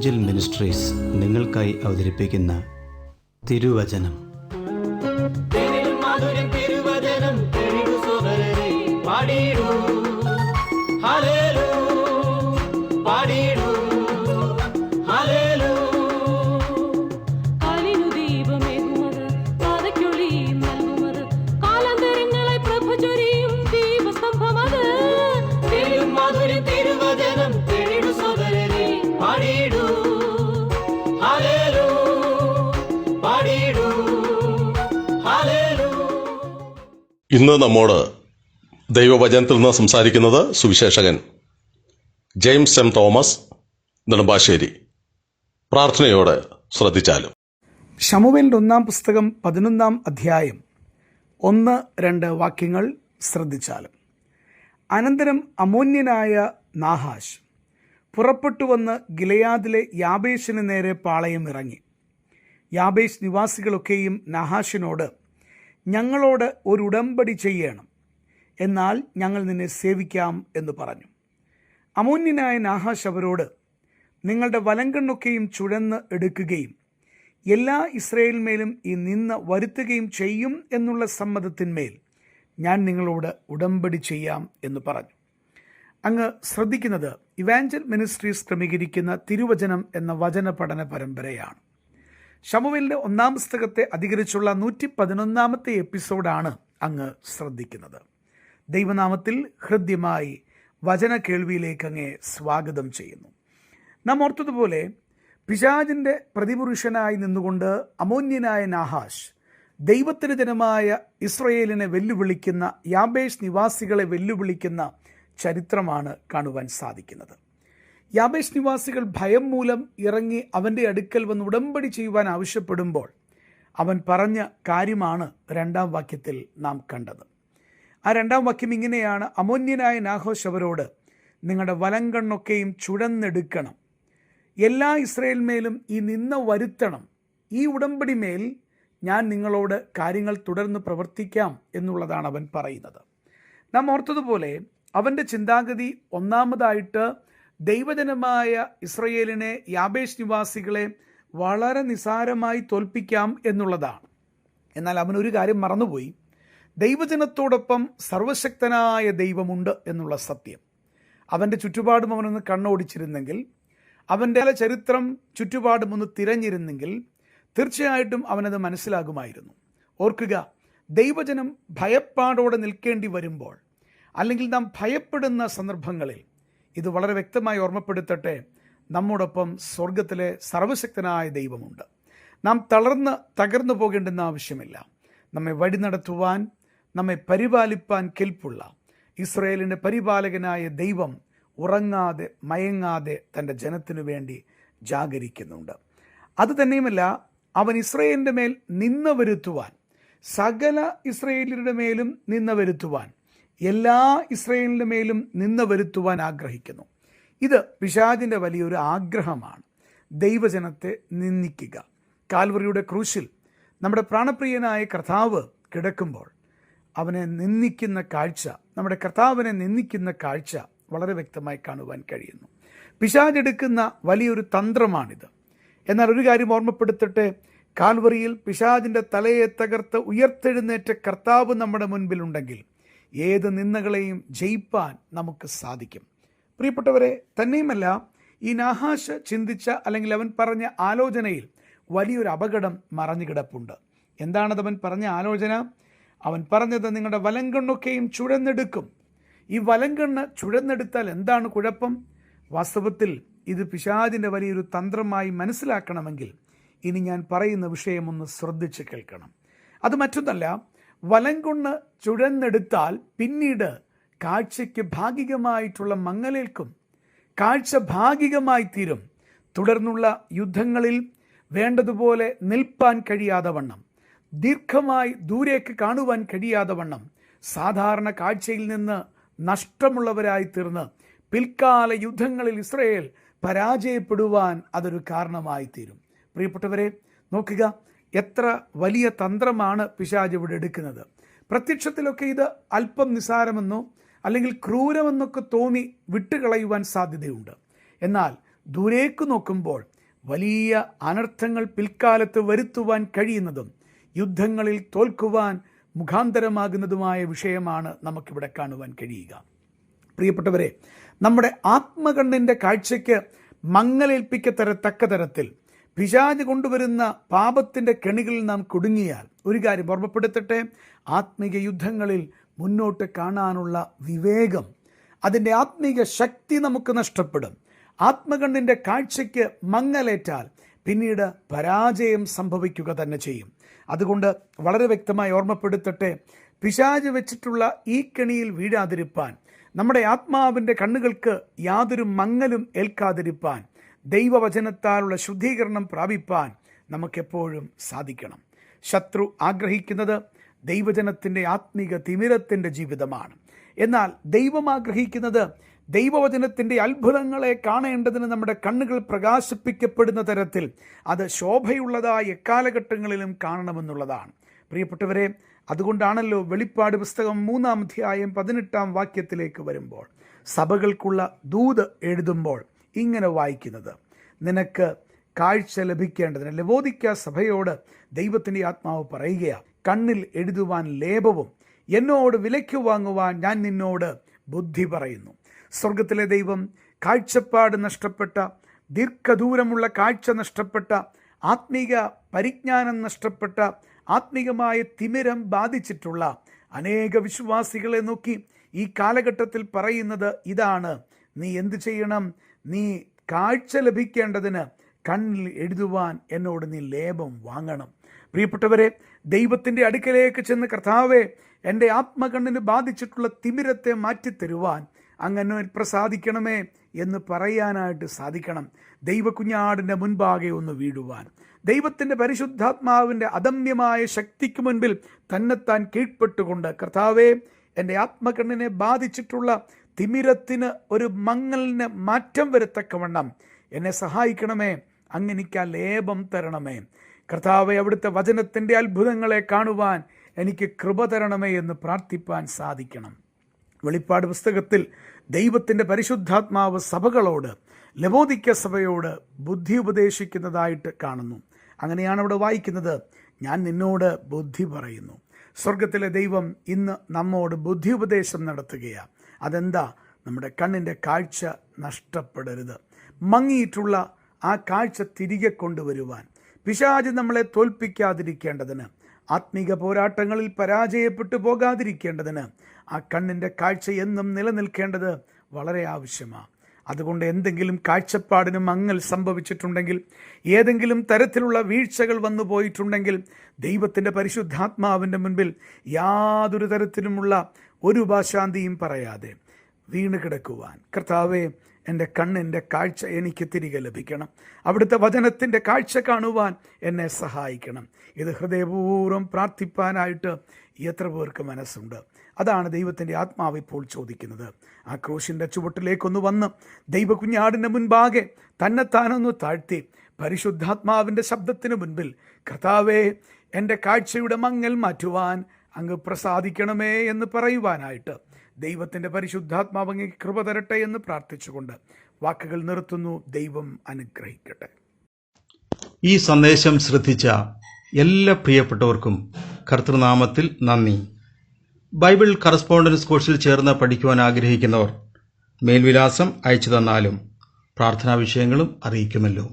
Evangel ministries നിങ്ങൾക്കായി അവതരിപ്പിക്കുന്ന തിരുവചനം. ഇന്ന് നമ്മോട് ദൈവവചനത്തിൽ നിന്ന് സംസാരിക്കുന്നത് Suviseshakan James M Thomas Nedumbassery. പ്രാർത്ഥനയോടെ ശ്രദ്ധിച്ചാലും. ശമൂവേലിന്റെ 1-ാം പുസ്തകം 11-ാം അധ്യായം 1-2 വാക്യങ്ങൾ ശ്രദ്ധിച്ചാലും. അനന്തരം അമ്മോന്യനായ നാഹാശ് പുറപ്പെട്ടു വന്ന് ഗിലെയാദിലെ യാബേശിന് നേരെ പാളയം ഇറങ്ങി. യാബേശ് നിവാസികളൊക്കെയും നാഹാശിനോട്, ഞങ്ങളോട് ഒരു ഉടമ്പടി ചെയ്യണം, എന്നാൽ ഞങ്ങൾ നിന്നെ സേവിക്കാം എന്ന് പറഞ്ഞു. അമ്മോന്യനായ നാഹാശ് അവരോട്, നിങ്ങളുടെ വലങ്കണ്ണൊക്കെയും ചുഴന്ന് എടുക്കുകയും എല്ലാ ഇസ്രായേലിന്മേലും ഈ നിന്ന വരുത്തുകയും ചെയ്യും എന്നുള്ള സമ്മതത്തിന്മേൽ ഞാൻ നിങ്ങളോട് ഉടമ്പടി ചെയ്യാം എന്ന് പറഞ്ഞു. അങ്ങ് ശ്രദ്ധിക്കുന്നത് ഇവാഞ്ചൽ മിനിസ്ട്രീസ് ക്രമീകരിക്കുന്ന തിരുവചനം എന്ന വചന പഠന പരമ്പരയാണ്. ശമൂവേലിന്റെ 1-ാം പുസ്തകത്തെ അധികരിച്ചുള്ള 111-ാമത്തെ എപ്പിസോഡാണ് അങ്ങ് ശ്രദ്ധിക്കുന്നത്. ദൈവനാമത്തിൽ ഹൃദ്യമായി വചന കേൾവിയിലേക്ക് അങ്ങേ സ്വാഗതം ചെയ്യുന്നു. നാം ഓർത്തതുപോലെ പിശാചിൻ്റെ പ്രതിപുരുഷനായി നിന്നുകൊണ്ട് അമ്മോന്യനായ നാഹാശ് ദൈവത്തിന് ജനമായ ഇസ്രയേലിനെ വെല്ലുവിളിക്കുന്ന, യാബേശ് നിവാസികളെ വെല്ലുവിളിക്കുന്ന ചരിത്രമാണ് കാണുവാൻ സാധിക്കുന്നത്. യാബേശ് നിവാസികൾ ഭയം മൂലം ഇറങ്ങി അവൻ്റെ അടുക്കൽ വന്ന് ഉടമ്പടി ചെയ്യുവാൻ ആവശ്യപ്പെടുമ്പോൾ അവൻ പറഞ്ഞ കാര്യമാണ് 2-ാം വാക്യത്തിൽ നാം കണ്ടത്. ആ 2-ാം വാക്യം ഇങ്ങനെയാണ്: അമ്മോന്യനായ നാഹാശ് അവരോട്, നിങ്ങളുടെ വലങ്കണ്ണൊക്കെയും ചുഴന്നെടുക്കണം, എല്ലാ ഇസ്രായേലിന്മേലും ഈ നിന്ന വരുത്തണം, ഈ ഉടമ്പടി മേൽ ഞാൻ നിങ്ങളോട് കാര്യങ്ങൾ തുടർന്ന് പ്രവർത്തിക്കാം എന്നുള്ളതാണ് അവൻ പറയുന്നത്. നാം ഓർത്തതുപോലെ അവൻ്റെ ചിന്താഗതി ഒന്നാമതായിട്ട് ദൈവജനമായ ഇസ്രയേലിനെ, യാബേശ് നിവാസികളെ വളരെ നിസാരമായി തോൽപ്പിക്കാം എന്നുള്ളതാണ്. എന്നാൽ അവനൊരു കാര്യം മറന്നുപോയി: ദൈവജനത്തോടൊപ്പം സർവശക്തനായ ദൈവമുണ്ട് എന്നുള്ള സത്യം. അവൻ്റെ ചുറ്റുപാടും അവനൊന്ന് കണ്ണോടിച്ചിരുന്നെങ്കിൽ, അവൻ്റെ ചരിത്രം ചുറ്റുപാടും ഒന്ന് തിരഞ്ഞിരുന്നെങ്കിൽ തീർച്ചയായിട്ടും അവനത് മനസ്സിലാകുമായിരുന്നു. ഓർക്കുക, ദൈവജനം ഭയപ്പാടോടെ നിൽക്കേണ്ടി വരുമ്പോൾ, അല്ലെങ്കിൽ നാം ഭയപ്പെടുന്ന സന്ദർഭങ്ങളിൽ ഇത് വളരെ വ്യക്തമായി ഓർമ്മപ്പെടുത്തട്ടെ: നമ്മോടൊപ്പം സ്വർഗത്തിലെ സർവശക്തനായ ദൈവമുണ്ട്. നാം തകർന്നു പോകേണ്ടെന്ന ആവശ്യമില്ല. നമ്മെ വഴി നടത്തുവാൻ, നമ്മെ പരിപാലിപ്പാൻ കെൽപ്പുള്ള ഇസ്രായേലിൻ്റെ പരിപാലകനായ ദൈവം ഉറങ്ങാതെ മയങ്ങാതെ തൻ്റെ ജനത്തിനു വേണ്ടി ജാഗരിക്കുന്നുണ്ട്. അതുതന്നെയുമല്ല, അവൻ ഇസ്രായേലിൻ്റെ മേൽ നിന്ന വരുത്തുവാൻ, സകല ഇസ്രായേലിയുടെ മേലും നിന്ന വരുത്തുവാൻ, എല്ലാ ഇസ്രായേലിൻ്റെ മേലും നിന്ന വരുത്തുവാൻ ആഗ്രഹിക്കുന്നു. ഇത് പിശാചിൻ്റെ വലിയൊരു ആഗ്രഹമാണ്. ദൈവജനത്തെ നിന്ദിക്കുക. കാൽവറിയുടെ ക്രൂശിൽ നമ്മുടെ പ്രാണപ്രിയനായ കർത്താവ് കിടക്കുമ്പോൾ അവനെ നിന്ദിക്കുന്ന കാഴ്ച, നമ്മുടെ കർത്താവിനെ നിന്ദിക്കുന്ന കാഴ്ച വളരെ വ്യക്തമായി കാണുവാൻ കഴിയുന്നു. പിശാചെടുക്കുന്ന വലിയൊരു തന്ത്രമാണിത്. എന്നാൽ ഒരു കാര്യം ഓർമ്മപ്പെടുത്തട്ടെ: കാൽവറിയിൽ പിശാചിൻ്റെ തലയെ തകർത്ത് ഉയർത്തെഴുന്നേറ്റ കർത്താവ് നമ്മുടെ മുൻപിലുണ്ടെങ്കിൽ ഏത് നിന്ദകളെയും ജയിപ്പാൻ നമുക്ക് സാധിക്കും. പ്രിയപ്പെട്ടവരെ, തന്നെയുമല്ല, ഈ നാഹാശ് ചിന്തിച്ച, അല്ലെങ്കിൽ അവൻ പറഞ്ഞ ആലോചനയിൽ വലിയൊരു അപകടം മറഞ്ഞു കിടപ്പുണ്ട്. എന്താണത് അവൻ പറഞ്ഞ ആലോചന? അവൻ പറഞ്ഞത്, നിങ്ങളുടെ വലങ്കണ്ണൊക്കെയും ചുഴന്നെടുക്കും. ഈ വലങ്കണ്ണ് ചുഴന്നെടുത്താൽ എന്താണ് കുഴപ്പം? വാസ്തവത്തിൽ ഇത് പിശാചിൻ്റെ വലിയൊരു തന്ത്രമായി മനസ്സിലാക്കണമെങ്കിൽ ഇനി ഞാൻ പറയുന്ന വിഷയം ഒന്ന് ശ്രദ്ധിച്ച് കേൾക്കണം. അത് മറ്റൊന്നല്ല, വലങ്കൊണ്ണ് ചുഴന്നെടുത്താൽ പിന്നീട് കാഴ്ചയ്ക്ക് ഭാഗികമായിട്ടുള്ള മങ്ങലേൽക്കും. കാഴ്ച ഭാഗികമായി തീരും. തുടർന്നുള്ള യുദ്ധങ്ങളിൽ വേണ്ടതുപോലെ നിൽപ്പാൻ കഴിയാതെ വണ്ണം, ദീർഘമായി ദൂരേക്ക് കാണുവാൻ കഴിയാതെ വണ്ണം, സാധാരണ കാഴ്ചയിൽ നിന്ന് നഷ്ടമുള്ളവരായി തീർന്ന് പിൽക്കാല യുദ്ധങ്ങളിൽ ഇസ്രായേൽ പരാജയപ്പെടുവാൻ അതൊരു കാരണമായി തീരും. പ്രിയപ്പെട്ടവരെ, നോക്കുക, എത്ര വലിയ തന്ത്രമാണ് പിശാച് ഇവിടെ എടുക്കുന്നത്. പ്രത്യക്ഷത്തിലൊക്കെ ഇത് അല്പം നിസാരമെന്നോ അല്ലെങ്കിൽ ക്രൂരമെന്നൊക്കെ തോന്നി വിട്ടുകളയുവാൻ സാധ്യതയുണ്ട്. എന്നാൽ ദൂരേക്ക് നോക്കുമ്പോൾ വലിയ അനർത്ഥങ്ങൾ പിൽക്കാലത്ത് വരുത്തുവാൻ കഴിയുന്നതും യുദ്ധങ്ങളിൽ തോൽക്കുവാൻ മുഖാന്തരമാകുന്നതുമായ വിഷയമാണ് നമുക്കിവിടെ കാണുവാൻ കഴിയുക. പ്രിയപ്പെട്ടവരെ, നമ്മുടെ ആത്മകണ്ണിൻ്റെ കാഴ്ചയ്ക്ക് മങ്ങലേൽപ്പിക്കത്തക്ക തരത്തിൽ പിശാച് കൊണ്ടുവരുന്ന പാപത്തിൻ്റെ കെണികളിൽ നാം കുടുങ്ങിയാൽ ഒരു കാര്യം ഓർമ്മപ്പെടുത്തട്ടെ, ആത്മീക യുദ്ധങ്ങളിൽ മുന്നോട്ട് കാണാനുള്ള വിവേകം, അതിൻ്റെ ആത്മീക ശക്തി നമുക്ക് നഷ്ടപ്പെടും. ആത്മകണ്ണിൻ്റെ കാഴ്ചയ്ക്ക് മങ്ങലേറ്റാൽ പിന്നീട് പരാജയം സംഭവിക്കുക തന്നെ ചെയ്യും. അതുകൊണ്ട് വളരെ വ്യക്തമായി ഓർമ്മപ്പെടുത്തട്ടെ, പിശാച് വെച്ചിട്ടുള്ള ഈ കെണിയിൽ വീഴാതിരിപ്പാൻ, നമ്മുടെ ആത്മാവിൻ്റെ കണ്ണുകൾക്ക് യാതൊരു മങ്ങലും ഏൽക്കാതിരിപ്പാൻ, ദൈവവചനത്താലുള്ള ശുദ്ധീകരണം പ്രാപിപ്പാൻ നമുക്കെപ്പോഴും സാധിക്കണം. ശത്രു ആഗ്രഹിക്കുന്നത് ദൈവജനത്തിൻ്റെ ആത്മീക തിമിരത്തിൻ്റെ ജീവിതമാണ്. എന്നാൽ ദൈവം ആഗ്രഹിക്കുന്നത് ദൈവവചനത്തിൻ്റെ അത്ഭുതങ്ങളെ കാണേണ്ടതിന് നമ്മുടെ കണ്ണുകൾ പ്രകാശിപ്പിക്കപ്പെടുന്ന തരത്തിൽ അത് ശോഭയുള്ളതായ എക്കാലഘട്ടങ്ങളിലും കാണണമെന്നുള്ളതാണ്. പ്രിയപ്പെട്ടവരെ, അതുകൊണ്ടാണല്ലോ വെളിപ്പാട് പുസ്തകം 3-ാം അധ്യായം 18-ാം വാക്യത്തിലേക്ക് വരുമ്പോൾ സഭകൾക്കുള്ള ദൂത് എഴുതുമ്പോൾ ഇങ്ങനെ വായിക്കുന്നത്, നിനക്ക് കാഴ്ച ലഭിക്കേണ്ടതിന് ലവോദിക്ക സഭയോട് ദൈവത്തിൻ്റെ ആത്മാവ് പറയുകയാണ്, കണ്ണിൽ എഴുതുവാൻ ലേപവും എന്നോട് വിലയ്ക്ക് വാങ്ങുവാൻ ഞാൻ നിന്നോട് ബുദ്ധി പറയുന്നു. സ്വർഗത്തിലെ ദൈവം കാഴ്ചപ്പാട് നഷ്ടപ്പെട്ട, ദീർഘദൂരമുള്ള കാഴ്ച നഷ്ടപ്പെട്ട, ആത്മീക പരിജ്ഞാനം നഷ്ടപ്പെട്ട, ആത്മീകമായ തിമിരം ബാധിച്ചിട്ടുള്ള അനേക വിശ്വാസികളെ നോക്കി ഈ കാലഘട്ടത്തിൽ പറയുന്നത് ഇതാണ്, നീ എന്ത് ചെയ്യണം? നീ കാഴ്ച ലഭിക്കേണ്ടതിന് കണ്ണിൽ എഴുതുവാൻ എന്നോട് നീ ലേപം വാങ്ങണം. പ്രിയപ്പെട്ടവരെ, ദൈവത്തിൻ്റെ അടുക്കലേക്ക് ചെന്ന് കർത്താവേ, എൻ്റെ ആത്മകണ്ണിന് ബാധിച്ചിട്ടുള്ള തിമിരത്തെ മാറ്റിത്തരുവാൻ അങ്ങനെ പ്രസാദിക്കണമേ എന്ന് പറയാനായിട്ട് സാധിക്കണം. ദൈവകുഞ്ഞാടിൻ്റെ മുൻപാകെ ഒന്ന് വീഴുവാൻ, ദൈവത്തിൻ്റെ പരിശുദ്ധാത്മാവിൻ്റെ അദമ്യമായ ശക്തിക്ക് മുൻപിൽ തന്നെത്താൻ കീഴ്പ്പെട്ടുകൊണ്ട്, കർത്താവേ, എൻ്റെ ആത്മകണ്ണിനെ ബാധിച്ചിട്ടുള്ള തിമിരത്തിന് ഒരു മങ്ങലിന് മാറ്റം വരത്തക്കവണ്ണം എന്നെ സഹായിക്കണമേ, അങ്ങെനിക്ക് ആ ലേപം തരണമേ. കർത്താവെ, അവിടുത്തെ വചനത്തിൻ്റെ അത്ഭുതങ്ങളെ കാണുവാൻ എനിക്ക് കൃപ തരണമേ എന്ന് പ്രാർത്ഥിപ്പാൻ സാധിക്കണം. വെളിപ്പാട് പുസ്തകത്തിൽ ദൈവത്തിൻ്റെ പരിശുദ്ധാത്മാവ് സഭകളോട്, ലവോദിക്ക സഭയോട് ബുദ്ധി ഉപദേശിക്കുന്നതായിട്ട് കാണുന്നു. അങ്ങനെയാണ് അവിടെ വായിക്കുന്നത്, ഞാൻ നിന്നോട് ബുദ്ധി പറയുന്നു. സ്വർഗത്തിലെ ദൈവം ഇന്ന് നമ്മോട് ബുദ്ധി ഉപദേശം നടത്തുകയാണ്. അതെന്താ? നമ്മുടെ കണ്ണിൻ്റെ കാഴ്ച നഷ്ടപ്പെടരുത്. മങ്ങിയിട്ടുള്ള ആ കാഴ്ച തിരികെ കൊണ്ടുവരുവാൻ, പിശാച് നമ്മളെ തോൽപ്പിക്കാതിരിക്കേണ്ടതിന്, ആത്മീക പോരാട്ടങ്ങളിൽ പരാജയപ്പെട്ടു പോകാതിരിക്കേണ്ടതിന് ആ കണ്ണിൻ്റെ കാഴ്ച എന്നും നിലനിൽക്കേണ്ടത് വളരെ ആവശ്യമാണ്. അതുകൊണ്ട് എന്തെങ്കിലും കാഴ്ചപ്പാടിന് മങ്ങൽ സംഭവിച്ചിട്ടുണ്ടെങ്കിൽ, ഏതെങ്കിലും തരത്തിലുള്ള വീഴ്ചകൾ വന്നു പോയിട്ടുണ്ടെങ്കിൽ, ദൈവത്തിൻ്റെ പരിശുദ്ധാത്മാവിൻ്റെ മുൻപിൽ യാതൊരു തരത്തിലുമുള്ള ഒരു ഉപാശാന്തിയും പറയാതെ വീണ് കിടക്കുവാൻ, കർത്താവേ, എൻ്റെ കണ്ണിൻ്റെ കാഴ്ച എനിക്ക് തിരികെ ലഭിക്കണം, അവിടുത്തെ വചനത്തിൻ്റെ കാഴ്ച കാണുവാൻ എന്നെ സഹായിക്കണം. ഇത് ഹൃദയപൂർവ്വം പ്രാർത്ഥിപ്പാനായിട്ട് എത്ര പേർക്ക് മനസ്സുണ്ട്? അതാണ് ദൈവത്തിൻ്റെ ആത്മാവ് ഇപ്പോൾ ചോദിക്കുന്നത്. ആ ക്രൂശിൻ്റെ ചുവട്ടിലേക്കൊന്ന് വന്ന് ദൈവകുഞ്ഞാടിൻ്റെ മുൻപാകെ തന്നെത്താനൊന്ന് താഴ്ത്തി പരിശുദ്ധാത്മാവിൻ്റെ ശബ്ദത്തിന് മുൻപിൽ, കർത്താവേ, എൻ്റെ കാഴ്ചയുടെ മങ്ങൽ മാറ്റുവാൻ അങ്ങ് പ്രസാദിക്കണമേ എന്ന് പറയുവാനായിട്ട് ദൈവത്തിൻ്റെ പരിശുദ്ധാത്മാവ് അങ്ങ് കൃപ തരട്ടെ എന്ന് പ്രാർത്ഥിച്ചുകൊണ്ട് വാക്കുകൾ നിർത്തുന്നു. ദൈവം അനുഗ്രഹിക്കട്ടെ. ഈ സന്ദേശം ശ്രദ്ധിച്ച എല്ലാ പ്രിയപ്പെട്ടവർക്കും കർത്തൃനാമത്തിൽ നന്ദി. ബൈബിൾ കറസ്പോണ്ടൻസ് കോഴ്സിൽ ചേർന്ന് പഠിക്കുവാൻ ആഗ്രഹിക്കുന്നവർ മേൽവിലാസം അയച്ചു തന്നാലും പ്രാർത്ഥനാ വിഷയങ്ങളും അറിയിക്കുമല്ലോ.